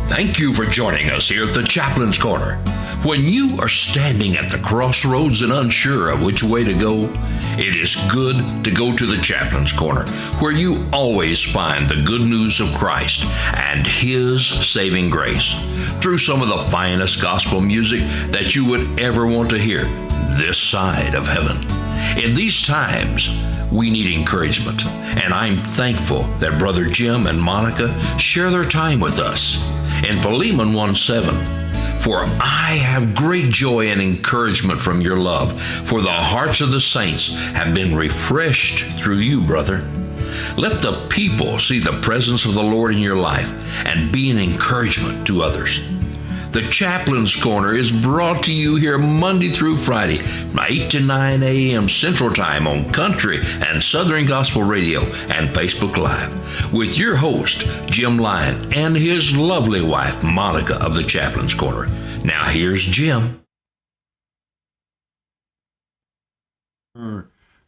Thank you for joining us here at the Chaplain's Corner. When you are standing at the crossroads and unsure of which way to go, it is good to go to the Chaplain's Corner, where you always find the good news of Christ and His saving grace through some of the finest gospel music that you would ever want to hear this side of heaven. In these times, we need encouragement, and I'm thankful that Brother Jim and Monica share their time with us. In Philemon 1:7, for I have great joy and encouragement from your love, for the hearts of the saints have been refreshed through you, brother. Let the people see the presence of the Lord in your life and be an encouragement to others. The Chaplain's Corner is brought to you here Monday through Friday from 8 to 9 a.m. Central Time on Country and Southern Gospel Radio and Facebook Live with your host, Jim Lyon, and his lovely wife, Monica of the Chaplain's Corner. Now here's Jim.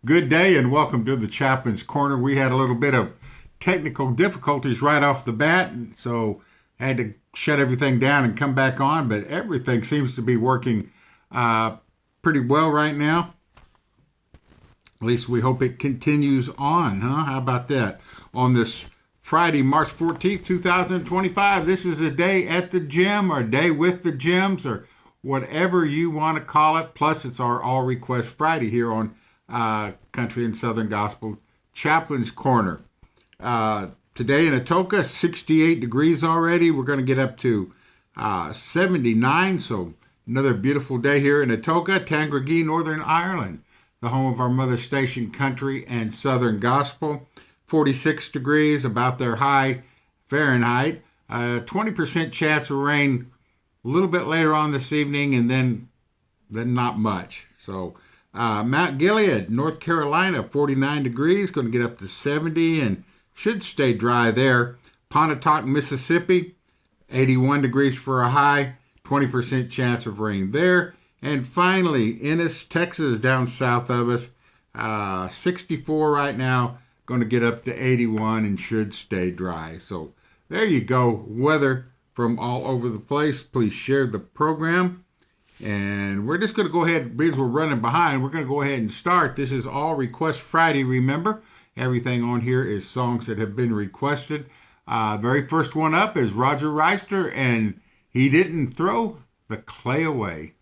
Good day and welcome to the Chaplain's Corner. We had a little bit of technical difficulties right off the bat, so I had to shut everything down and come back on, but everything seems to be working pretty well right now. At least we hope it continues on, huh? How about that? On this Friday, March 14th, 2025, this is a day at the gym or a day with the gyms or whatever you want to call it. Plus, it's our All Request Friday here on Country and Southern Gospel Chaplain's Corner. Today in Atoka, 68 degrees already. We're going to get up to 79, so another beautiful day here in Atoka, Tangragee, Northern Ireland, the home of our mother station, Country and Southern Gospel. 46 degrees, about their high Fahrenheit. 20% chance of rain a little bit later on this evening, and then not much. So Mount Gilead, North Carolina, 49 degrees, going to get up to 70 and should stay dry there. Pontotoc, Mississippi, 81 degrees for a high, 20% chance of rain there. And finally, Ennis, Texas, down south of us, 64 right now, going to get up to 81 and should stay dry. So there you go, weather from all over the place. Please share the program. And we're just going to go ahead, because we're running behind, we're going to go ahead and start. This is All Request Friday, remember. Everything on here is songs that have been requested. Very first one up is Roger Reister, and He Didn't Throw the Clay Away.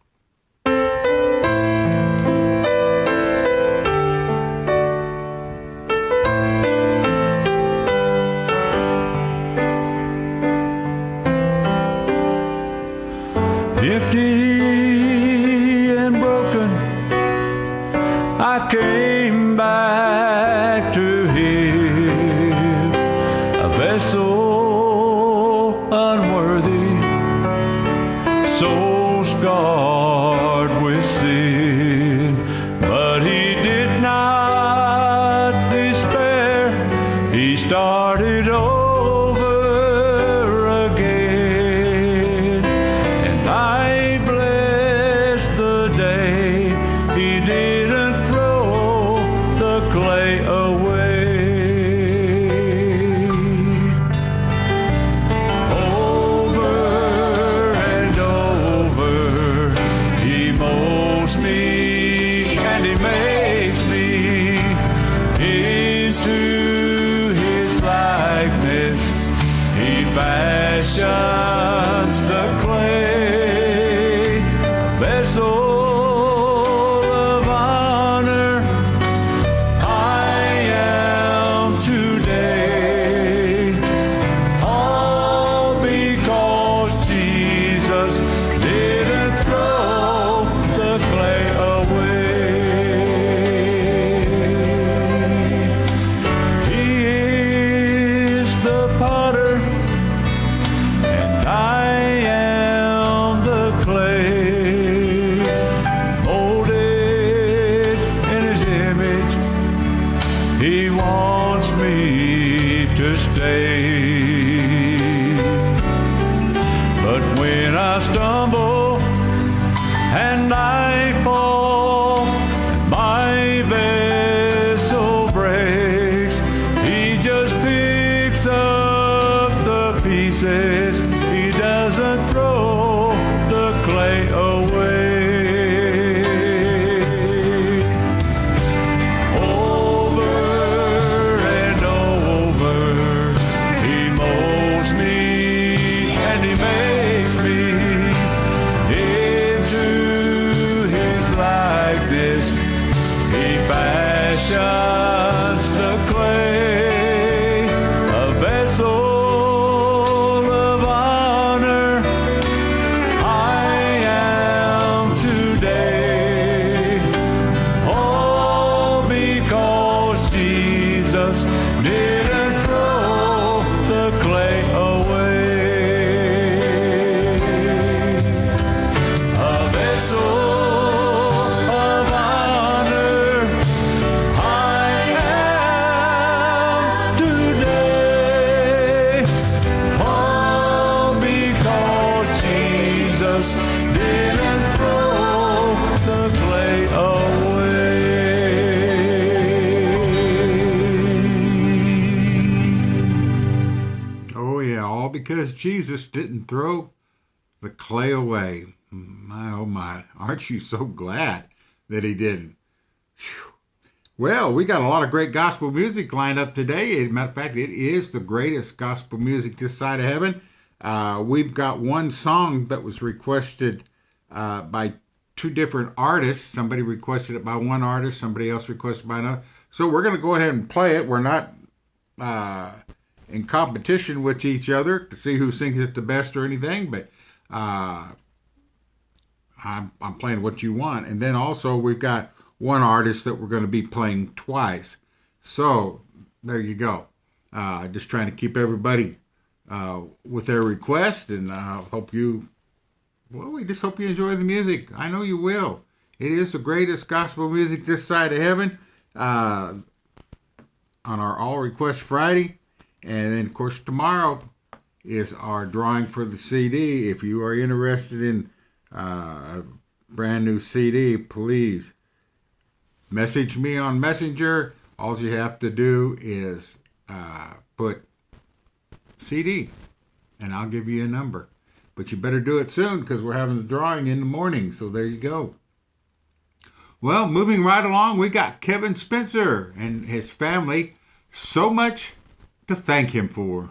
Empty and broken, I came back to Him, a vessel unworthy, so scarred with sin. But He did not despair, He started over again, and I bless the day He didn't throw the clay away. Over and over He molds me and He makes me into His likeness. He fashions the clay, a vessel of honor I am today, all because Jesus didn't throw the clay away. He is the potter, and I am the clay, molded in His image. He wants me to stay. But when I stumble and I fall, my vessel breaks, He just picks up the pieces. He does all because Jesus didn't throw the clay away. My, oh my, aren't you so glad that he didn't? Whew. Well, we got a lot of great gospel music lined up today. As a matter of fact, it is the greatest gospel music this side of heaven. We've got one song that was requested by two different artists. Somebody requested it by one artist, somebody else requested by another. So we're going to go ahead and play it. We're not in competition with each other to see who sings it the best or anything, but I'm playing what you want. And then also we've got one artist that we're going to be playing twice. So there you go. Just trying to keep everybody with their request, and we just hope you enjoy the music. I know you will. It is the greatest gospel music this side of heaven on our All Request Friday. And then, of course, tomorrow is our drawing for the CD. If you are interested in a brand new CD, please message me on Messenger. All you have to do is put CD, and I'll give you a number. But you better do it soon because we're having the drawing in the morning. So there you go. Well, moving right along, we got Kevin Spencer and his family. So much to thank him for.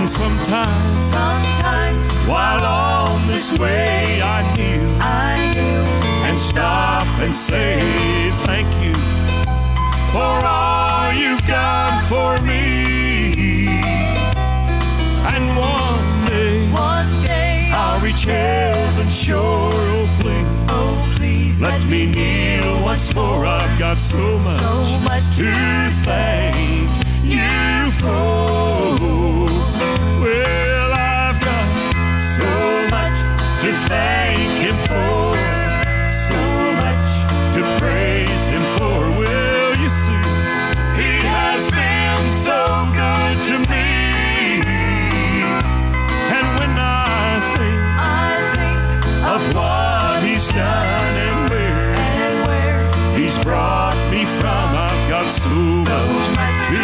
Sometimes while on this way I kneel and stop and say thank you for all you've done for me. And one day I'll reach heaven's shore. Oh please let me kneel once more. I've got so much to thank you for. Well, I've got so much to thank him for, so much to praise him for. Well, you see, he has been so good to me. And when I think of what he's done and where he's brought me from, I've got so much to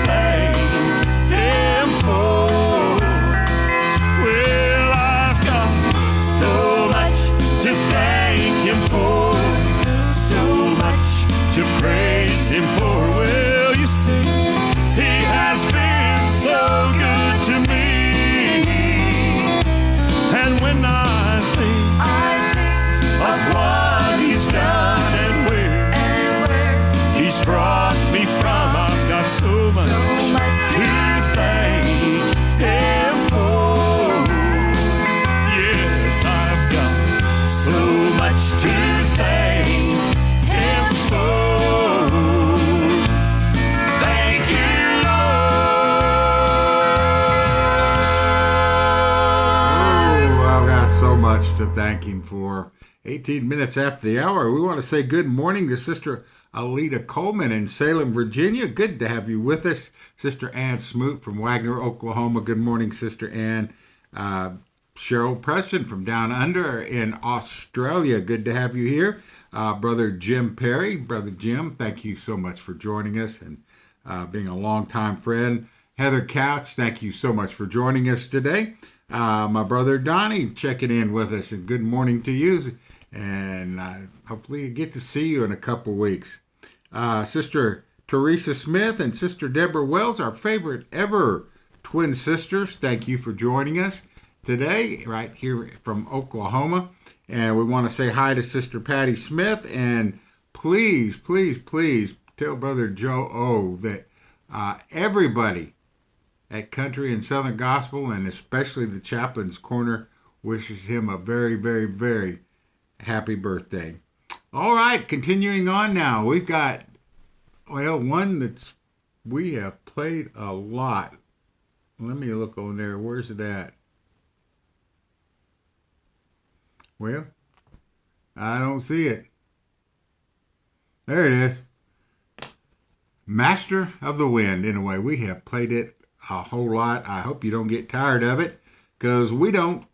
thank him for. Well, I've got so much to thank him for, so much to praise him for. Well, you see, he has been so good to me. And when I think of what he's done and where he's brought me from, I've got so much to thank him for. Yes, I've got so much to thank him for. Thank you, Lord. Oh, I've got so much to thank him for. 18 minutes after the hour, we want to say good morning to Sister Alita Coleman in Salem, Virginia. Good to have you with us. Sister Ann Smoot from Wagner, Oklahoma. Good morning, Sister Ann. Cheryl Preston from down under in Australia. Good to have you here. Brother Jim Perry. Brother Jim, thank you so much for joining us and being a longtime friend. Heather Couch, thank you so much for joining us today. My brother Donnie checking in with us, and good morning to you. And hopefully get to see you in a couple weeks. Sister Teresa Smith and Sister Deborah Wells, our favorite ever twin sisters, thank you for joining us today right here from Oklahoma. And we want to say hi to Sister Patty Smith, and please, please, please tell Brother Joe O that everybody at Country and Southern Gospel, and especially the Chaplain's Corner, wishes him a very, very, very happy birthday. All right, continuing on now. We've got, one we have played a lot. Let me look on there. Where's it at? Well, I don't see it. There it is. Master of the Wind. Anyway, we have played it a whole lot. I hope you don't get tired of it, because we don't.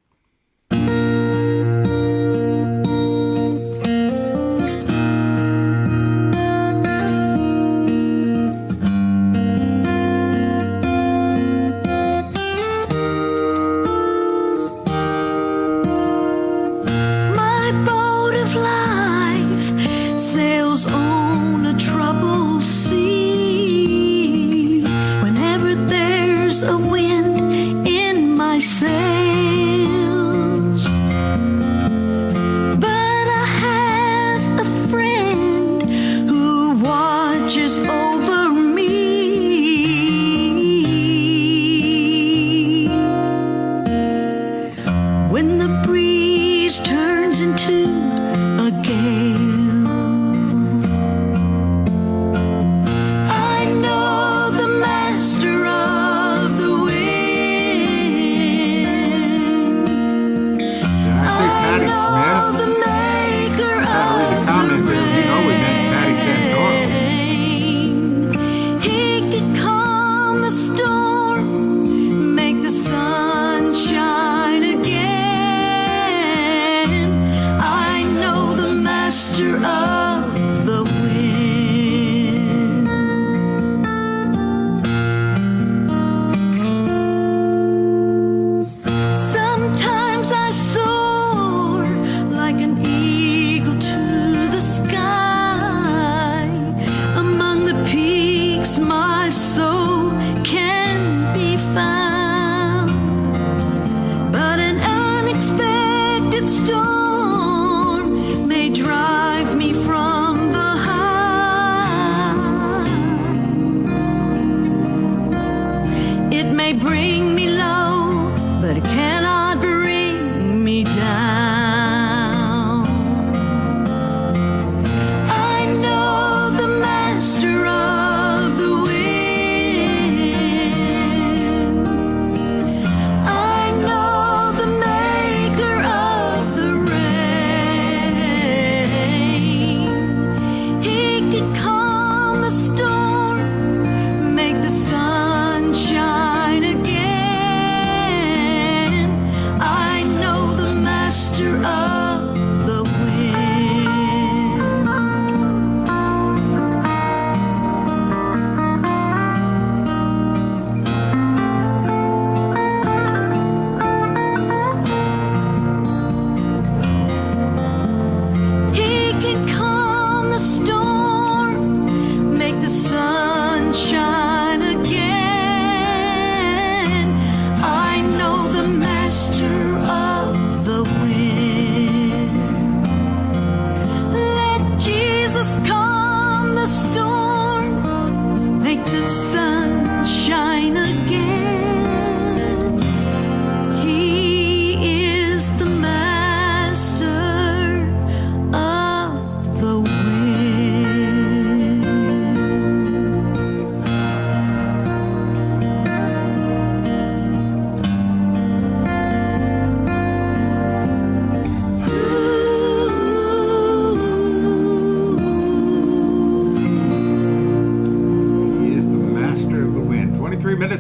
A wind in my sails, but I have a friend who watches over me. When the breeze turns into a gale,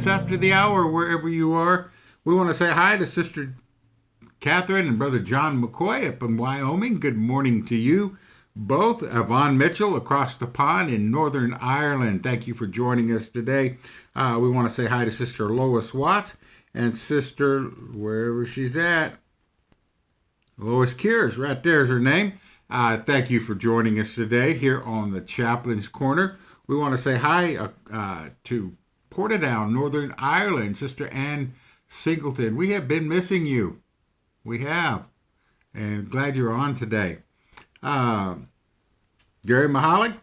After the hour, wherever you are, we want to say hi to Sister Catherine and Brother John McCoy up in Wyoming, good morning to you both. Yvonne Mitchell across the pond in Northern Ireland, thank you for joining us today. We want to say hi to Sister Lois Watts and Sister, wherever she's at, Lois Kears, right there's her name. Thank you for joining us today here on the Chaplain's Corner. We want to say hi to Portadown, Northern Ireland, Sister Ann Singleton. We have been missing you. We have. And glad you're on today. Gary Mahalik,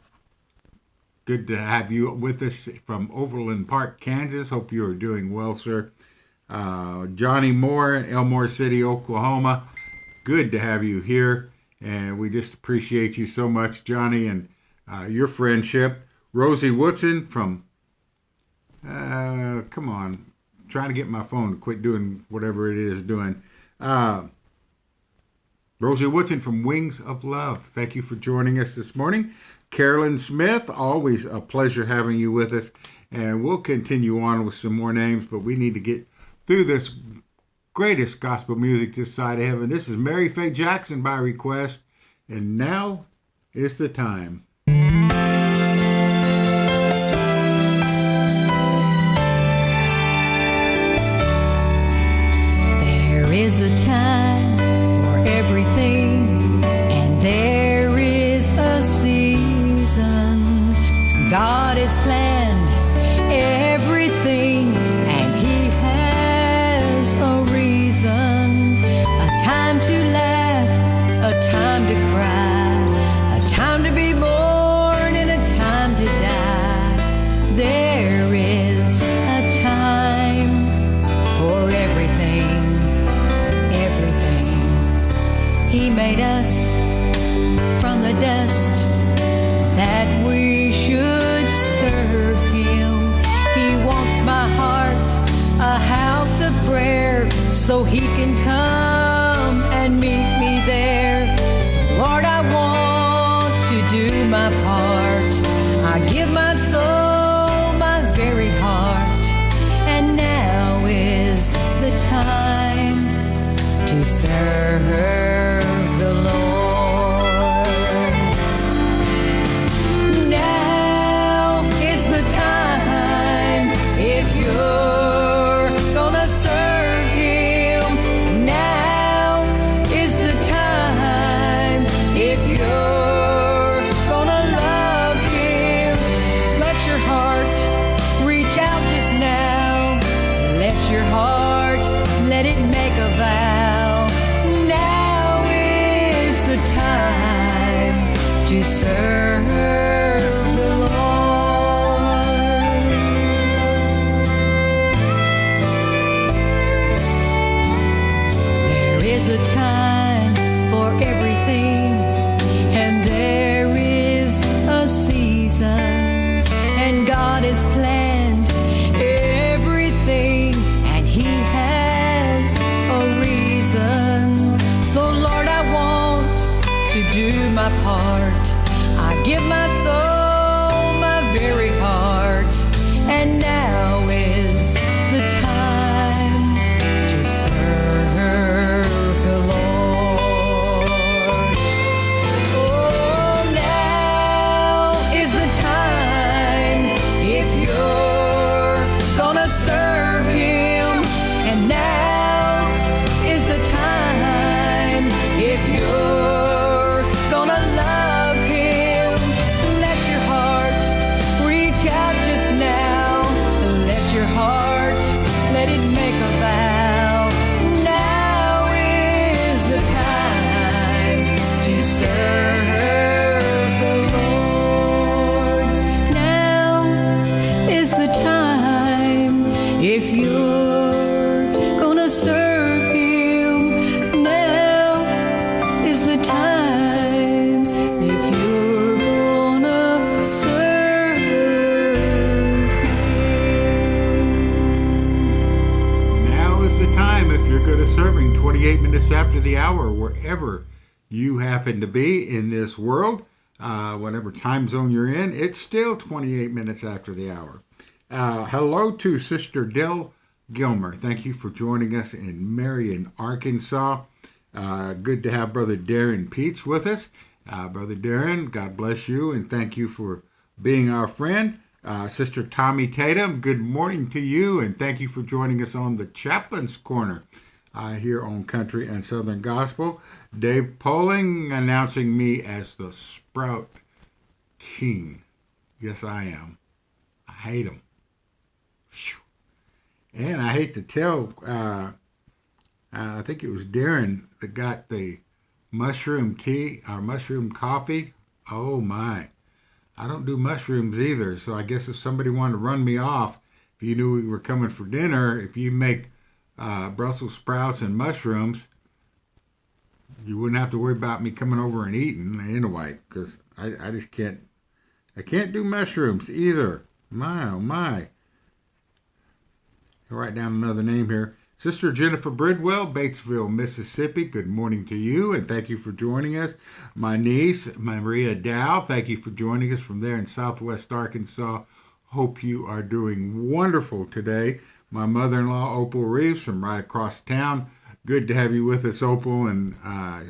good to have you with us from Overland Park, Kansas. Hope you are doing well, sir. Johnny Moore, Elmore City, Oklahoma. Good to have you here. And we just appreciate you so much, Johnny, and your friendship. Rosie Woodson from, come on, trying to get my phone to quit doing whatever it is doing. Rosie Woodson from Wings of Love. Thank you for joining us this morning. Carolyn Smith, always a pleasure having you with us. And we'll continue on with some more names, but we need to get through this greatest gospel music this side of heaven. This is Mary Faye Jackson by request. And now is the time. There is a time for everything, and there is a season. God has planned everything, and He has a reason. A time to laugh, a time to cry, a time to be born, and a time to die. There is a time for everything. He made us from the dust that we should serve Him. He wants my heart a house of prayer so He can come and meet me there. So Lord, I want to do my part. I give my soul, my very heart, and now is the time to serve the Lord. Now is the time if you're gonna serve Him. Now is the time if you're gonna love Him. Let your heart reach out just now. Let your heart, let it make a vow. To serve the Lord. There is a time for everything, and there is a season, and God has planned everything, and He has a reason. So Lord, I want to do my part. I give my soul, my very heart, and now is the time to serve the Lord. Oh, now is the time if you're gonna serve Him, and now is the time if you're gonna love Him. Let your heart reach out just now. Let your heart, let it make a vow. Now is the time to serve the Lord. Now is the time if you're gonna serve Him. Now is the time if you're gonna serve Him. Now is the time if you're good at serving. 28 minutes after the hour, wherever you happen to be in this world, whatever time zone you're in, it's still 28 minutes after the hour. Hello to Sister Dell Gilmer. Thank you for joining us in Marion, Arkansas. Good to have Brother Darren Peets with us. Brother Darren, God bless you and thank you for being our friend. Sister Tommy Tatum, good morning to you and thank you for joining us on the Chaplain's Corner here on Country and Southern Gospel. Dave Poling announcing me as the Sprout King. Yes, I am. I hate him. And I hate to tell, I think it was Darren that got the mushroom tea or mushroom coffee. Oh my. I don't do mushrooms either, so I guess if somebody wanted to run me off, if you knew we were coming for dinner, if you make Brussels sprouts and mushrooms, you wouldn't have to worry about me coming over and eating anyway, because I just can't, I can't do mushrooms either. My, oh my. I'll write down another name here. Sister Jennifer Bridwell, Batesville, Mississippi, good morning to you, and thank you for joining us. My niece, Maria Dow, thank you for joining us from there in Southwest Arkansas. Hope you are doing wonderful today. My mother-in-law, Opal Reeves, from right across town. Good to have you with us, Opal, and I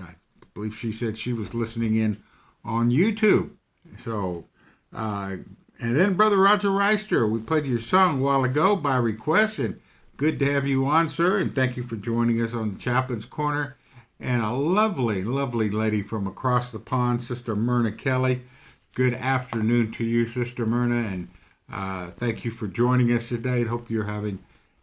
believe she said she was listening in on YouTube. So, and then Brother Roger Reister, we played your song a while ago by request, and good to have you on, sir, and thank you for joining us on the Chaplain's Corner. And a lovely, lovely lady from across the pond, Sister Myrna Kelly. Good afternoon to you, Sister Myrna, and thank you for joining us today. I hope you're having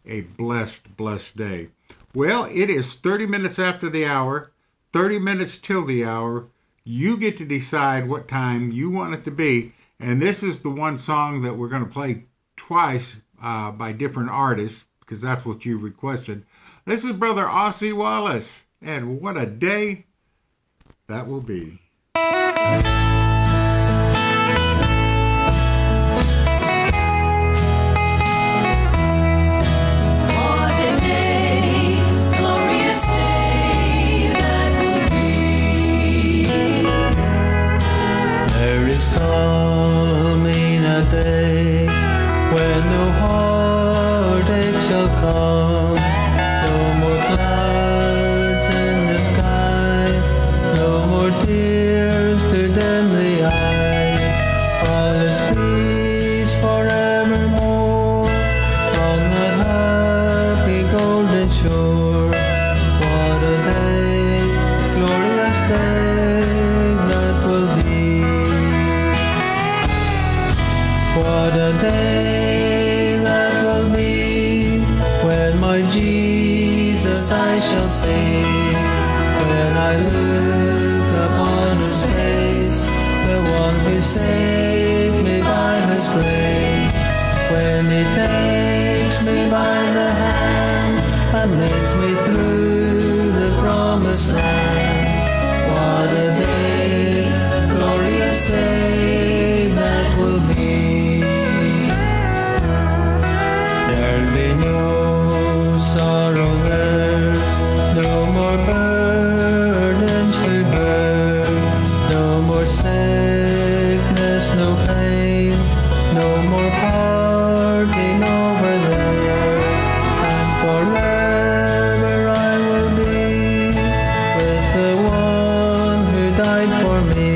a blessed, blessed day. Well, it is 30 minutes after the hour, 30 minutes till the hour. You get to decide what time you want it to be. And this is the one song that we're going to play twice by different artists, because that's what you requested. This is Brother Ossie Wallace, and what a day that will be. Coming a day when no heartache shall come, no more clouds in the sky, no more tears to dim the eye. All is peace forevermore on that happy golden shore. What a day, glorious day that will be. What a day that will be, when my Jesus I shall see. When I look upon his face, the one who saved me by his grace. When he takes me by the hand and leads me through the promised land. What a day, glorious day that will be. There'll be no sorrow there, no more burdens to bear, no more sickness, no pain, no more parting over there. And forever I will be with the one who died for me.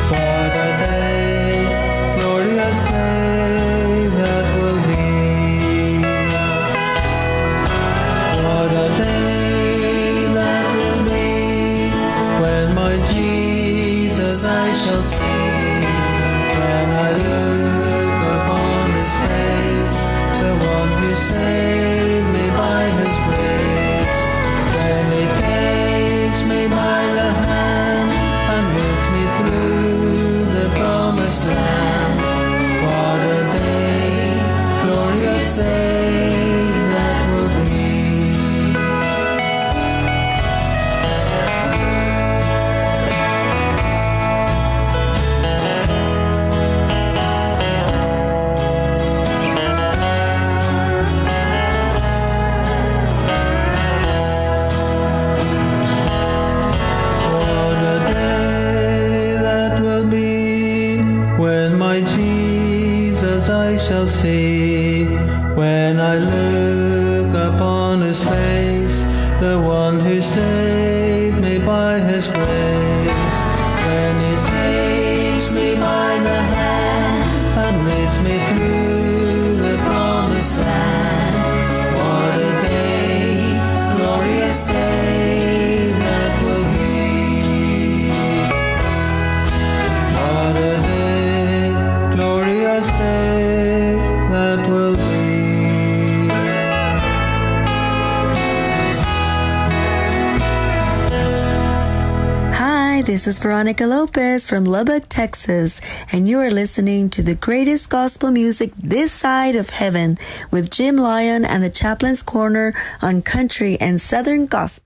What a day, glorious day that will be. What a day that will be, when my Jesus I shall see. When I look upon his face, the one who saved me by his grace. When he takes me by the hand and leads me through the promised land. What a day, glorious day that will be. His grace, when He takes me by the hand and leads me through the promised land. What a day, glorious day that will be. What a day, glorious day that will be. Hi, this is Veronica Lopez from Lubbock, Texas, and you are listening to the greatest gospel music this side of heaven with Jim Lyon and the Chaplain's Corner on country and southern gospel.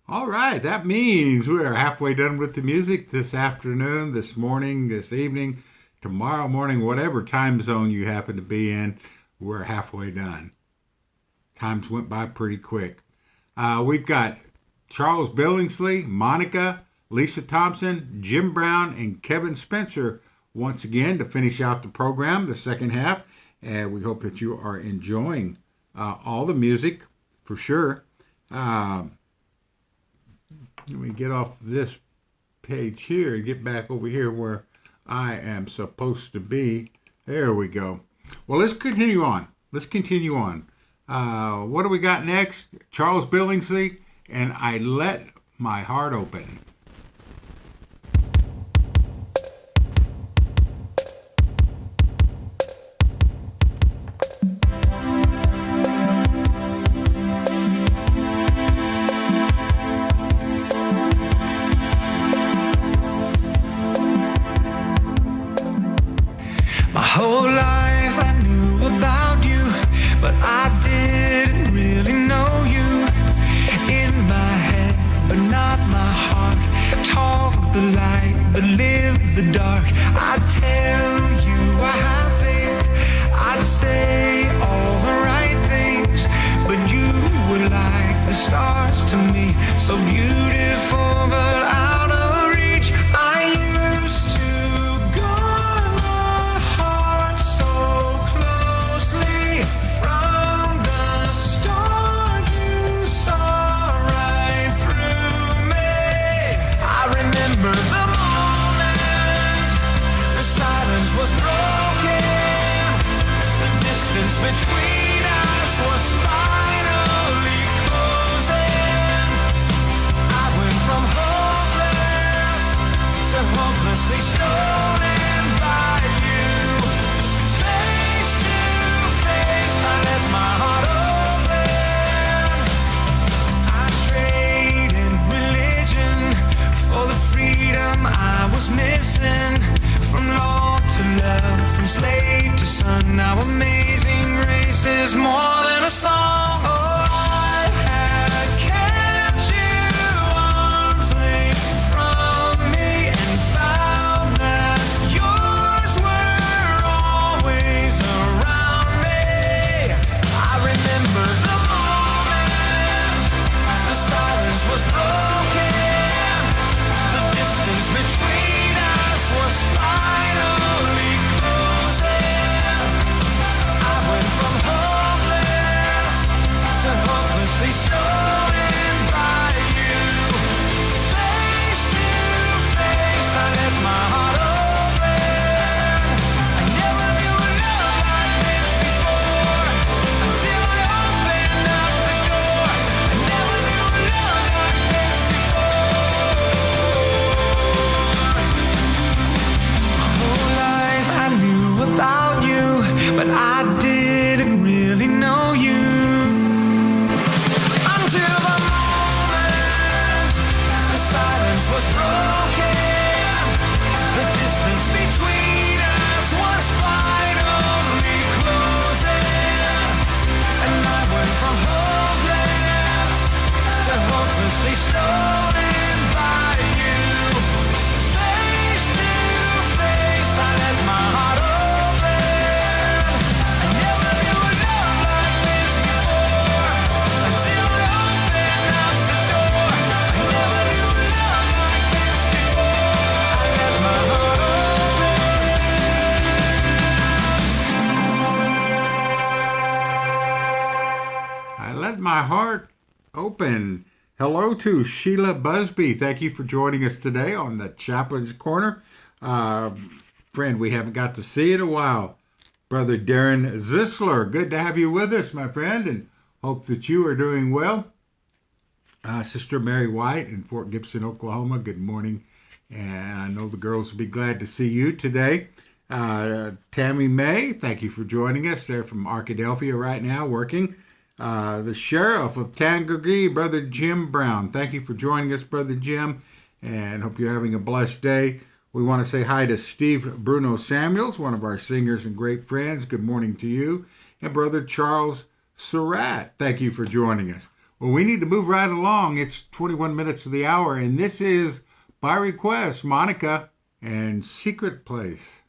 All right, that means we are halfway done with the music this afternoon, this morning, this evening, tomorrow morning, whatever time zone you happen to be in, we're halfway done. Times went by pretty quick. We've got Charles Billingsley, Monica, Lisa Thompson, Jim Brown, and Kevin Spencer once again to finish out the program, the second half. And we hope that you are enjoying all the music for sure. Let me get off this page here and get back over here where I am supposed to be. There we go. Well, let's continue on. What do we got next? Charles Billingsley and I Let My Heart Open. My whole life I knew about you, but I didn't really know you. In my head, but not my heart. Talk the light, but live the dark. I'd tell you I have faith. I'd say all the right things, but you were like the stars to me. So beautiful, but out of reach. I used to guard my heart so closely. From the start, you saw right through me. I remember the moment the silence was broken. The distance between us was finally closing. I went from hopeless to hopelessly stolen by you. Face to face, I let my heart open. I traded religion for the freedom I was missing. From law to love, from slave to son. Now Amazing Grace is more than a song. Oh, I had kept you arm's length from me and found that yours were always around me. I remember the moment the silence was broken. The distance between us was finally closing. I went from hopeless to hopelessly stolen by you. Face to face, I let my heart open. I never knew a love like this before until I opened up the door. I never knew a love like this before. My whole life I knew about you, but I didn't really know you. Until the moment the silence was broken. The distance between us was finally closing. And I went from hopeless to hopelessly stolen by you. Face to face, I let my heart open. I never knew a love like this before until I opened up the door. I never knew a love like this before. I let my heart open. I Let My Heart Open. Hello to Sheila Busby. Thank you for joining us today on the Chaplain's Corner. Friend, we haven't got to see in a while. Brother Darren Zisler, good to have you with us, my friend, and hope that you are doing well. Sister Mary White in Fort Gibson, Oklahoma, good morning. And I know the girls will be glad to see you today. Tammy May, thank you for joining us. They're from Arkadelphia right now working. The Sheriff of Tangergee, Brother Jim Brown. Thank you for joining us, Brother Jim, and hope you're having a blessed day. We want to say hi to Steve Bruno Samuels, one of our singers and great friends. Good morning to you. And Brother Charles Surratt, thank you for joining us. Well, we need to move right along. It's 21 minutes of the hour, and this is, by request, Monica and Secret Place.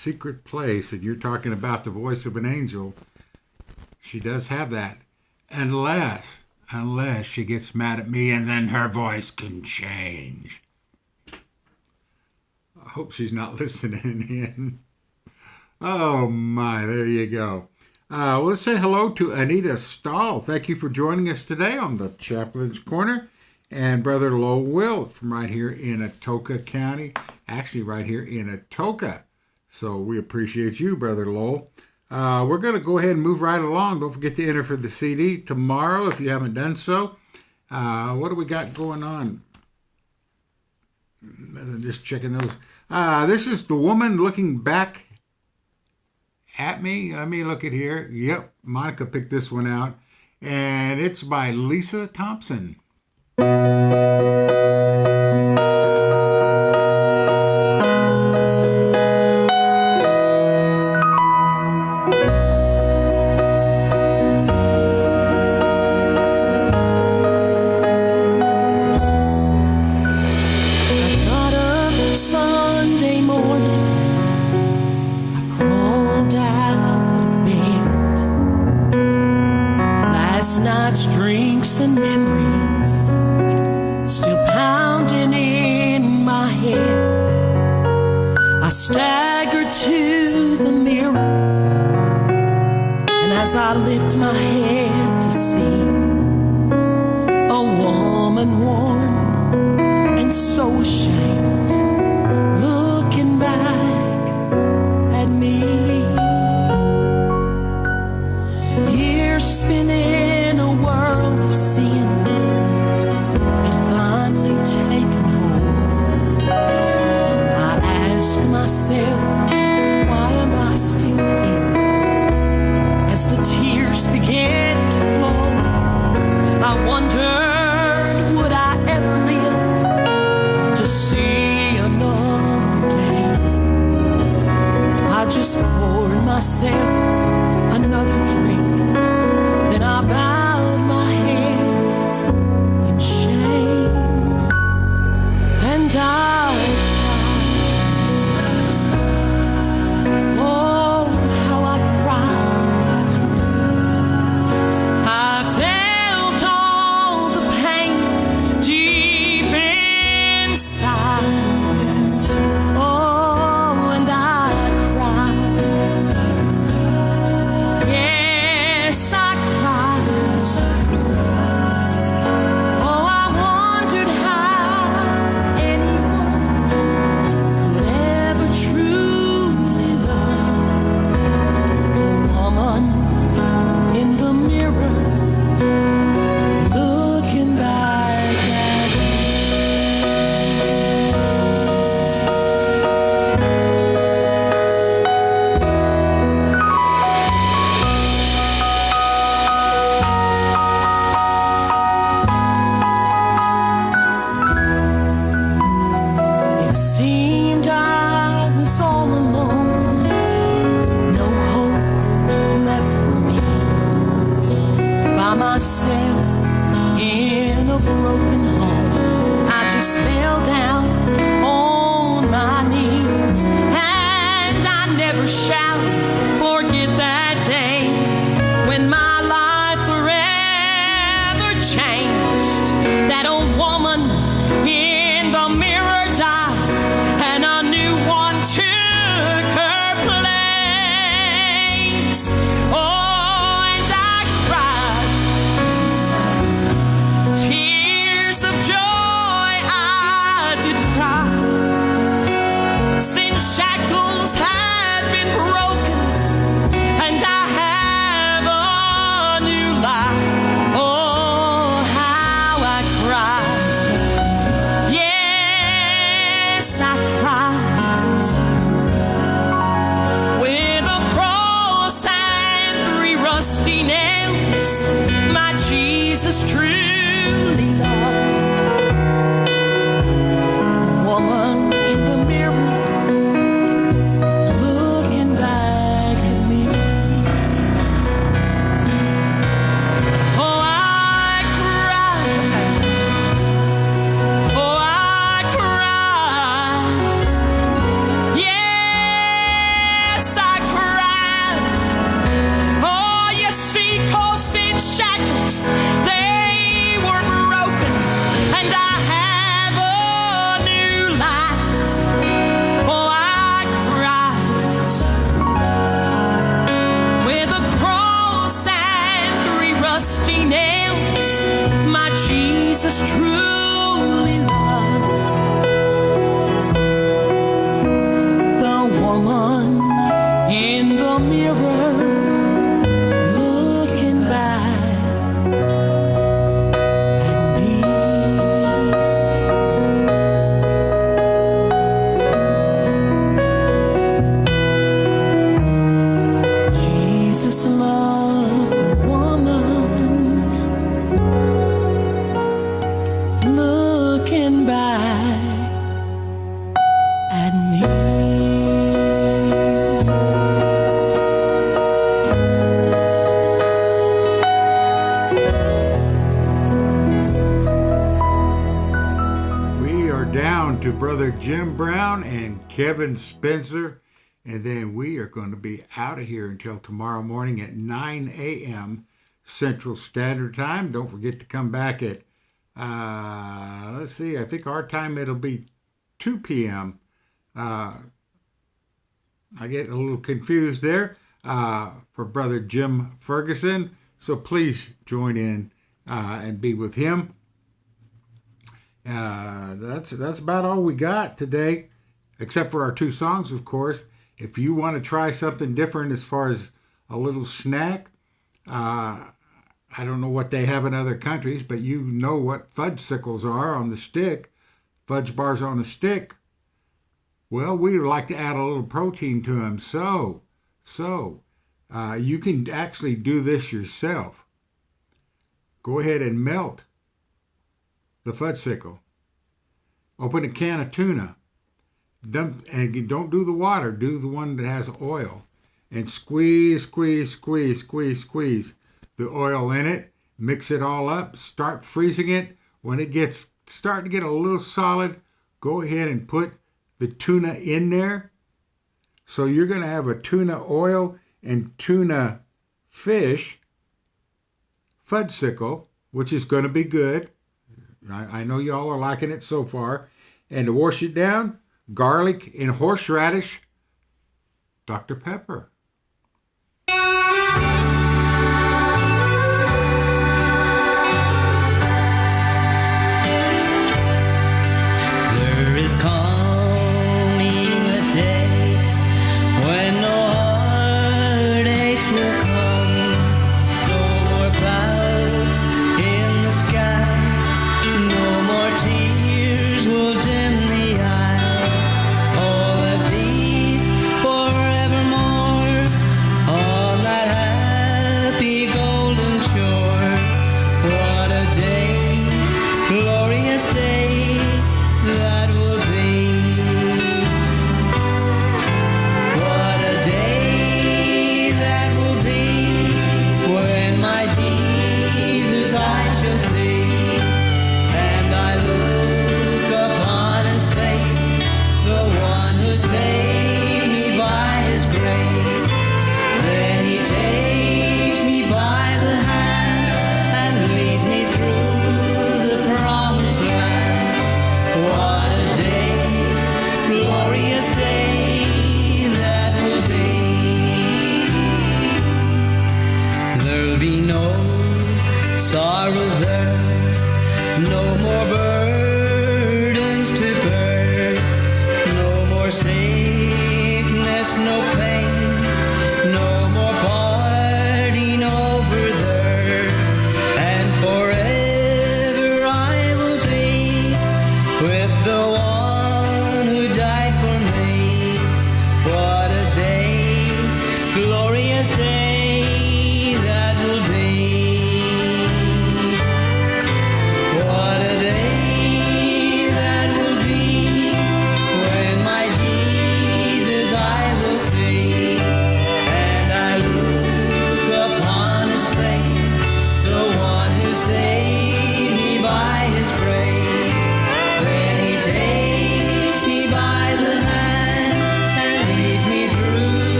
secret place, and you're talking about the voice of an angel, she does have that. Unless she gets mad at me and then her voice can change. I hope she's not listening in. Oh my, there you go. Well, let's say hello to Anita Stahl. Thank you for joining us today on the Chaplain's Corner. And Brother Lowell Wilt from right here in Atoka County. Actually, right here in Atoka. So we appreciate you, Brother Lowell. We're going to go ahead and move right along. Don't forget to enter for the CD tomorrow if you haven't done so. What do we got going on? Just checking those. This is The Woman Looking Back at Me. Let me look at here. Yep, Monica picked this one out. And it's by Lisa Thompson. Shackles have been broken and in the mirror, looking back at me. Jesus loved the woman looking back at me. Down to Brother Jim Brown and Kevin Spencer, and then we are going to be out of here until tomorrow morning at 9 a.m. Central Standard Time. Don't forget to come back at, let's see, I think our time it'll be 2 p.m. I get a little confused there for Brother Jim Ferguson, so please join in and be with him. That's about all we got today, except for our two songs, of course. If you want to try something different as far as a little snack, I don't know what they have in other countries, but you know what fudgesicles are on the stick, fudge bars on a stick. Well, we would like to add a little protein to them, so you can actually do this yourself. Go ahead and melt the fudgesicle. Open a can of tuna. Dump, and don't do the water, do the one that has oil. And squeeze the oil in it. Mix it all up. Start freezing it. When it gets starting to get a little solid, go ahead and put the tuna in there. So you're going to have a tuna oil and tuna fish fudgesicle, which is going to be good. I know y'all are liking it so far. And to wash it down, garlic and horseradish, Dr. Pepper. There is coming a day when no heartaches will come, no more clouds in the sky, no more tears will dim the eye. All of these forevermore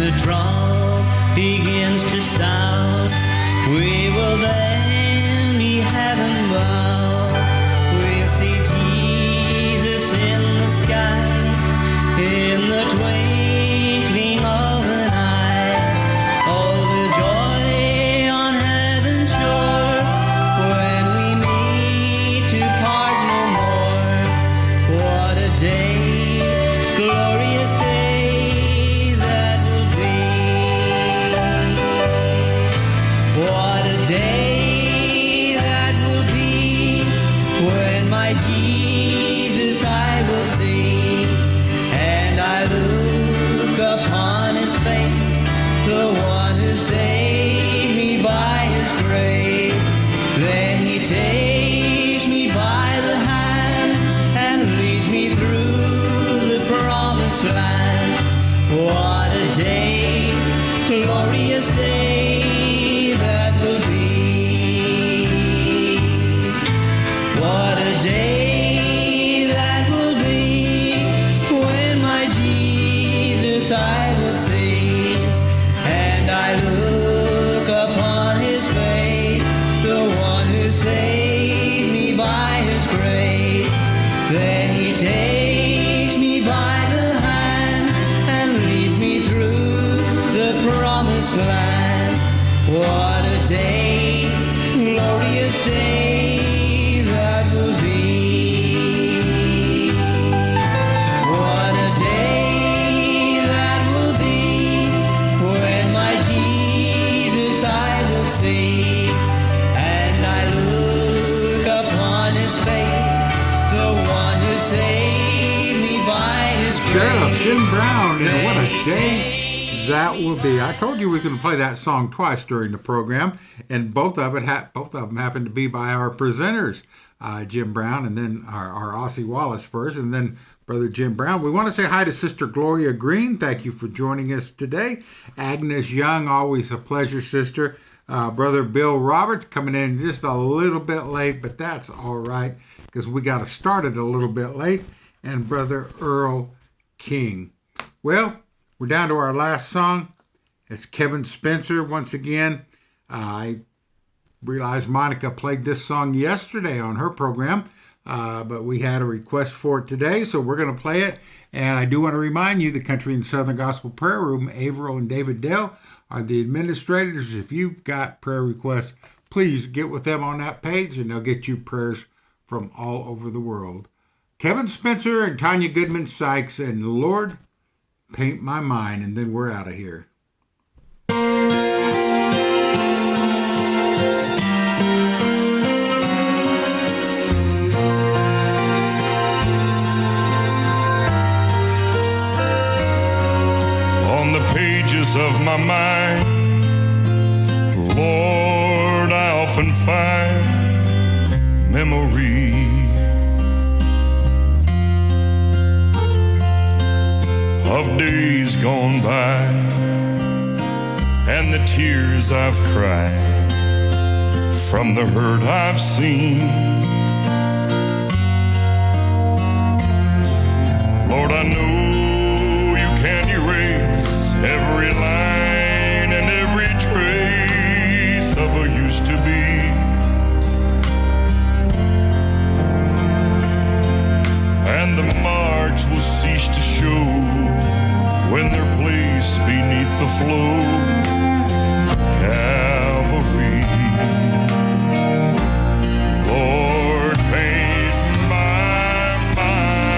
the drum begins to sound, we will then be heaven bound. We'll see Jesus in the sky, in the twinkling of an eye. Oh, the joy on heaven's shore, when we meet to part no more. What a day, glorious day that will be. What a day that will be, when my Jesus I will see, and I look upon his face, the one who saved me by his grace. Then he takes me by the hand and leads me through the promised land. What a day, glorious day that will be. What a day that will be, when my Jesus I will see, and I look upon his face, the one who saved me by his grace. Then he takes me by the hand and leads me through the promised land. What a day, glorious day that will be. What a day that will be, when my Jesus I will see, and I look upon his face, the one who saved me by his Sheriff grace. Jim Brown, what a day that will be. I told you we were going to play that song twice during the program, and both of them happened to be by our presenters, Jim Brown, and then our Ossie Wallace first, and then Brother Jim Brown. We want to say hi to Sister Gloria Green. Thank you for joining us today. Agnes Young, always a pleasure, sister. Brother Bill Roberts coming in just a little bit late, but that's all right, because we got started a little bit late. And Brother Earl King. Well, we're down to our last song. It's Kevin Spencer once again. I realized Monica played this song yesterday on her program, but we had a request for it today, so we're going to play it. And I do want to remind you, the Country and Southern Gospel Prayer Room, Averill and David Dell, are the administrators. If you've got prayer requests, please get with them on that page, and they'll get you prayers from all over the world. Kevin Spencer and Tanya Goodman Sykes, and Lord, Paint My Mind, and then we're out of here. On the pages of my mind, Lord, I often find memories of days gone by, and the tears I've cried from the hurt I've seen. Lord, I know you can erase every line and every trace of a used to be. And the marks will cease to show when they're placed beneath the flow of Calvary. Lord, paint my mind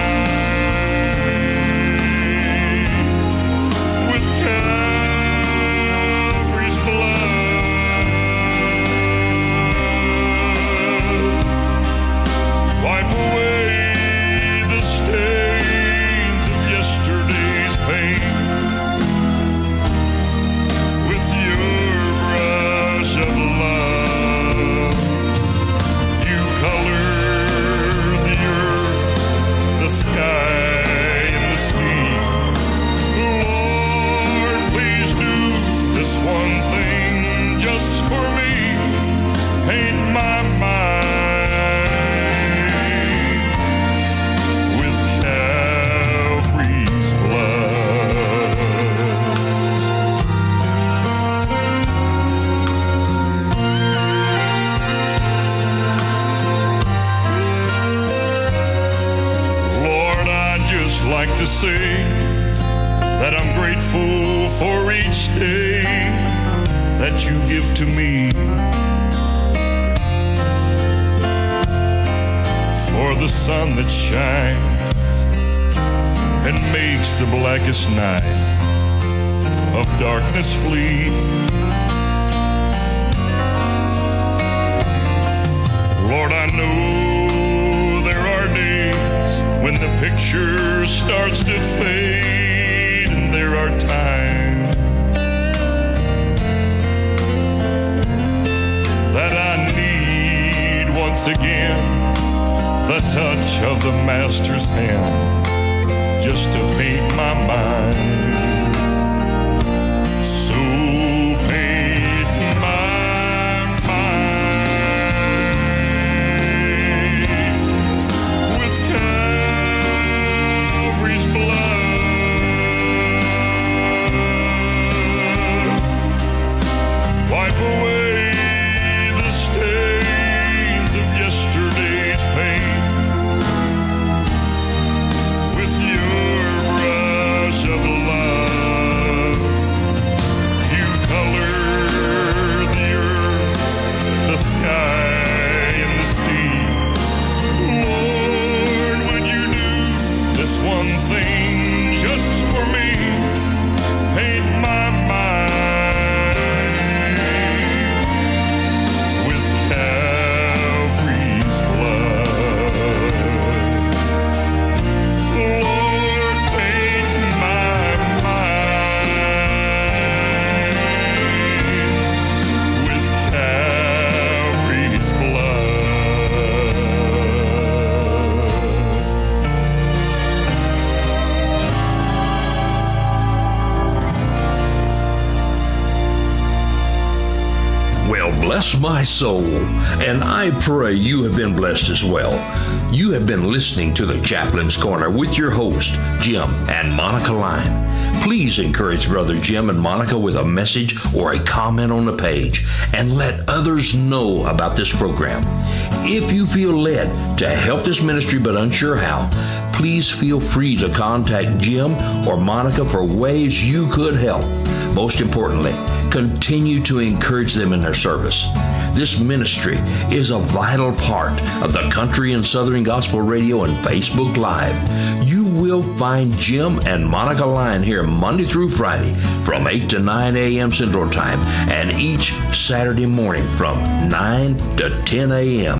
with Calvary's blood. Wipe away the stains of yesterday's pain. to say that I'm grateful for each day that you give to me. For the sun that shines and makes the blackest night of darkness flee. Lord, I know there are days when the picture starts to fade, and there are times that I need once again the touch of the Master's hand just to paint my mind. So paint my mind with Calvary's blood. Wipe away the stains of yesterday's pain. Of love, you color the earth, the sky, and the sea. Lord, when you do this one thing just for me, paint my mind with Calvary's blood. Lord, paint my mind with Calvary's blood. Well, bless my soul, and I pray you have been blessed as well. You have been listening to the Chaplain's Corner with your host, Jim and Monica Lyon. Please encourage Brother Jim and Monica with a message or a comment on the page, and let others know about this program. If you feel led to help this ministry but unsure how, please feel free to contact Jim or Monica for ways you could help. Most importantly, continue to encourage them in their service. This ministry is a vital part of the Country and Southern Gospel Radio and Facebook Live. You will find Jim and Monica Lyon here Monday through Friday from 8 to 9 a.m. Central Time, and each Saturday morning from 9 to 10 a.m.